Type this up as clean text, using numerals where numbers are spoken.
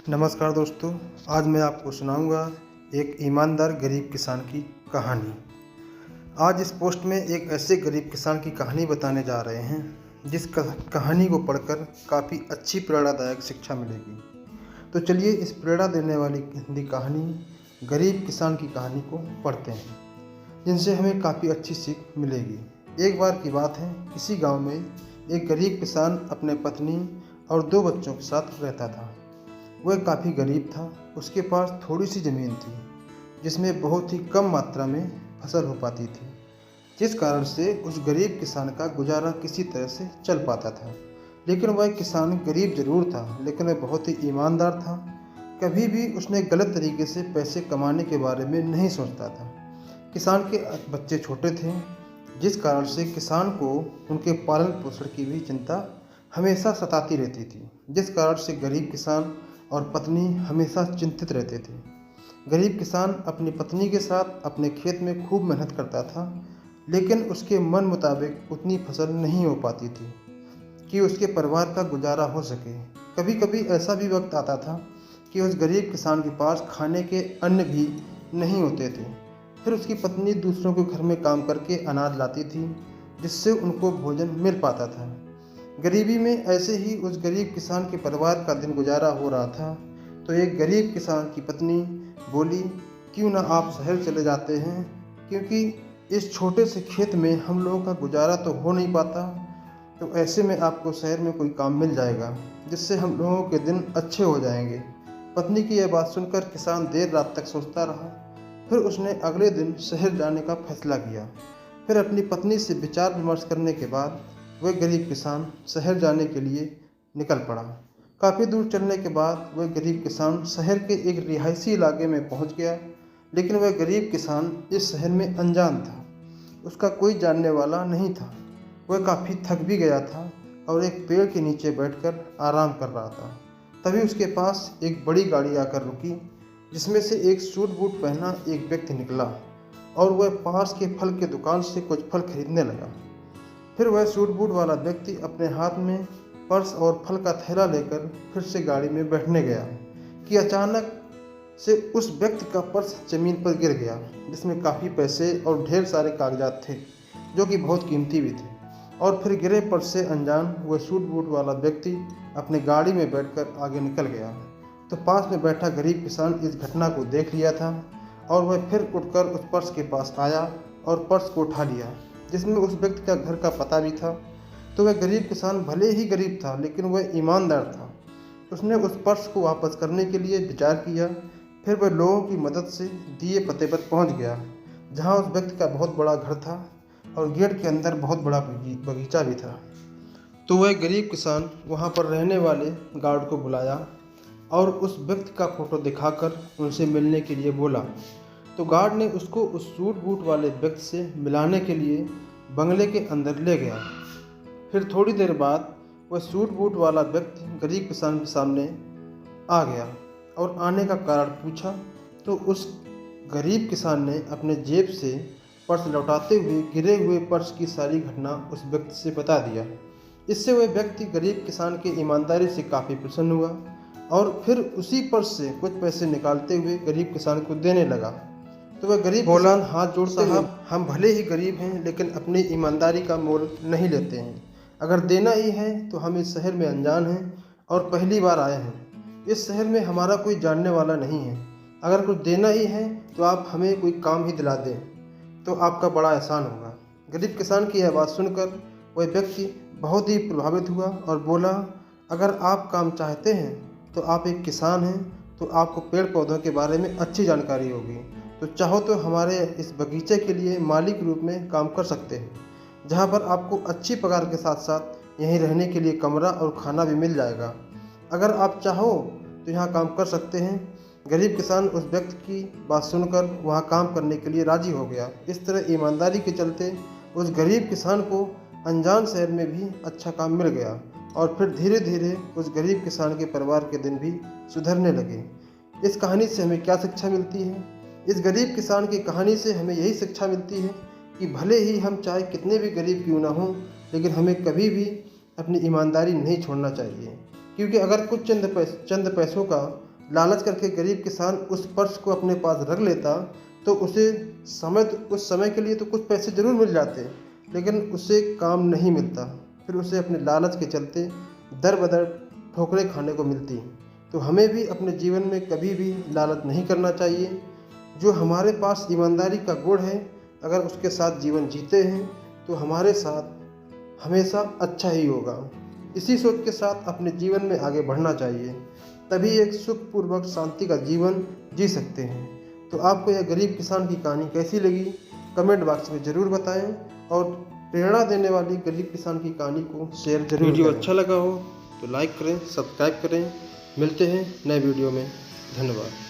नमस्कार दोस्तों, आज मैं आपको सुनाऊंगा एक ईमानदार गरीब किसान की कहानी। आज इस पोस्ट में एक ऐसे गरीब किसान की कहानी बताने जा रहे हैं जिस कहानी को पढ़कर काफ़ी अच्छी प्रेरणादायक शिक्षा मिलेगी। तो चलिए इस प्रेरणा देने वाली हिंदी कहानी गरीब किसान की कहानी को पढ़ते हैं, जिनसे हमें काफ़ी अच्छी सीख मिलेगी। एक बार की बात है, किसी गाँव में एक गरीब किसान अपने पत्नी और 2 बच्चों के साथ रहता था। वह काफ़ी गरीब था। उसके पास थोड़ी सी ज़मीन थी जिसमें बहुत ही कम मात्रा में फसल हो पाती थी, जिस कारण से उस गरीब किसान का गुजारा किसी तरह से चल पाता था। लेकिन वह किसान गरीब ज़रूर था, लेकिन वह बहुत ही ईमानदार था। कभी भी उसने गलत तरीके से पैसे कमाने के बारे में नहीं सोचता था। किसान के बच्चे छोटे थे, जिस कारण से किसान को उनके पालन पोषण की भी चिंता हमेशा सताती रहती थी, जिस कारण से गरीब किसान और पत्नी हमेशा चिंतित रहते थे। गरीब किसान अपनी पत्नी के साथ अपने खेत में खूब मेहनत करता था, लेकिन उसके मन मुताबिक उतनी फसल नहीं हो पाती थी कि उसके परिवार का गुजारा हो सके। कभी कभी ऐसा भी वक्त आता था कि उस गरीब किसान के पास खाने के अन्न भी नहीं होते थे। फिर उसकी पत्नी दूसरों के घर में काम करके अनाज लाती थी, जिससे उनको भोजन मिल पाता था। गरीबी में ऐसे ही उस गरीब किसान के परिवार का दिन गुजारा हो रहा था, तो एक गरीब किसान की पत्नी बोली, क्यों ना आप शहर चले जाते हैं, क्योंकि इस छोटे से खेत में हम लोगों का गुजारा तो हो नहीं पाता। तो ऐसे में आपको शहर में कोई काम मिल जाएगा, जिससे हम लोगों के दिन अच्छे हो जाएंगे। पत्नी की यह बात सुनकर किसान देर रात तक सोचता रहा। फिर उसने अगले दिन शहर जाने का फैसला किया। फिर अपनी पत्नी से विचार विमर्श करने के बाद वह गरीब किसान शहर जाने के लिए निकल पड़ा। काफ़ी दूर चलने के बाद वह गरीब किसान शहर के एक रिहायशी इलाके में पहुंच गया। लेकिन वह गरीब किसान इस शहर में अनजान था, उसका कोई जानने वाला नहीं था। वह काफ़ी थक भी गया था और एक पेड़ के नीचे बैठकर आराम कर रहा था। तभी उसके पास एक बड़ी गाड़ी आकर रुकी, जिसमें से एक सूट बूट पहना एक व्यक्ति निकला और वह पास के फल के दुकान से कुछ फल खरीदने लगा। फिर वह सूट बूट वाला व्यक्ति अपने हाथ में पर्स और फल का थैला लेकर फिर से गाड़ी में बैठने गया कि अचानक से उस व्यक्ति का पर्स ज़मीन पर गिर गया, जिसमें काफ़ी पैसे और ढेर सारे कागजात थे, जो कि बहुत कीमती भी थे। और फिर गिरे पर्स से अनजान वह सूट बूट वाला व्यक्ति अपने गाड़ी में बैठकर आगे निकल गया। तो पास में बैठा गरीब किसान इस घटना को देख लिया था और वह फिर उठकर उस पर्स के पास आया और पर्स को उठा लिया, जिसमें उस व्यक्ति का घर का पता भी था। तो वह गरीब किसान भले ही गरीब था, लेकिन वह ईमानदार था। उसने उस पर्स को वापस करने के लिए विचार किया। फिर वह लोगों की मदद से दिए पते पर पहुंच गया, जहां उस व्यक्ति का बहुत बड़ा घर था और गेट के अंदर बहुत बड़ा बगीचा भी था। तो वह गरीब किसान वहां पर रहने वाले गार्ड को बुलाया और उस व्यक्ति का फ़ोटो दिखाकर उनसे मिलने के लिए बोला। तो गार्ड ने उसको उस सूट बूट वाले व्यक्ति से मिलाने के लिए बंगले के अंदर ले गया। फिर थोड़ी देर बाद वह सूट बूट वाला व्यक्ति गरीब किसान के सामने आ गया और आने का कारण पूछा। तो उस गरीब किसान ने अपने जेब से पर्स लौटाते हुए गिरे हुए पर्स की सारी घटना उस व्यक्ति से बता दिया। इससे वह व्यक्ति गरीब किसान की ईमानदारी से काफ़ी प्रसन्न हुआ और फिर उसी पर्स से कुछ पैसे निकालते हुए गरीब किसान को देने लगा। तो वह गरीब बोला, हाथ जोड़ते हुए, हम भले ही गरीब हैं, लेकिन अपनी ईमानदारी का मोल नहीं लेते हैं। अगर देना ही है तो हम इस शहर में अनजान हैं और पहली बार आए हैं। इस शहर में हमारा कोई जानने वाला नहीं है। अगर कुछ देना ही है तो आप हमें कोई काम ही दिला दें, तो आपका बड़ा एहसान होगा। गरीब किसान की यह बात सुनकर वह व्यक्ति बहुत ही प्रभावित हुआ और बोला, अगर आप काम चाहते हैं तो आप एक किसान हैं, तो आपको पेड़ पौधों के बारे में अच्छी जानकारी होगी। तो चाहो तो हमारे इस बगीचे के लिए माली के रूप में काम कर सकते हैं, जहाँ पर आपको अच्छी पगार के साथ साथ यहीं रहने के लिए कमरा और खाना भी मिल जाएगा। अगर आप चाहो तो यहाँ काम कर सकते हैं। गरीब किसान उस व्यक्ति की बात सुनकर वहाँ काम करने के लिए राजी हो गया। इस तरह ईमानदारी के चलते उस गरीब किसान को अनजान शहर में भी अच्छा काम मिल गया और फिर धीरे धीरे उस गरीब किसान के परिवार के दिन भी सुधरने लगे। इस कहानी से हमें क्या शिक्षा मिलती है? इस गरीब किसान की कहानी से हमें यही शिक्षा मिलती है कि भले ही हम चाहे कितने भी गरीब क्यों ना हों, लेकिन हमें कभी भी अपनी ईमानदारी नहीं छोड़ना चाहिए। क्योंकि अगर कुछ चंद पैसों का लालच करके गरीब किसान उस पर्स को अपने पास रख लेता तो उसे उस समय के लिए तो कुछ पैसे ज़रूर मिल जाते, लेकिन उसे काम नहीं मिलता। फिर उसे अपने लालच के चलते दर बदर ठोकरें खाने को मिलती। तो हमें भी अपने जीवन में कभी भी लालच नहीं करना चाहिए। जो हमारे पास ईमानदारी का गुण है, अगर उसके साथ जीवन जीते हैं तो हमारे साथ हमेशा अच्छा ही होगा। इसी सोच के साथ अपने जीवन में आगे बढ़ना चाहिए, तभी एक सुखपूर्वक शांति का जीवन जी सकते हैं। तो आपको यह गरीब किसान की कहानी कैसी लगी, कमेंट बॉक्स में ज़रूर बताएं और प्रेरणा देने वाली गरीब किसान की कहानी को शेयर जरूर करें। वीडियो अच्छा लगा हो तो लाइक करें, सब्सक्राइब करें। मिलते हैं नए वीडियो में। धन्यवाद।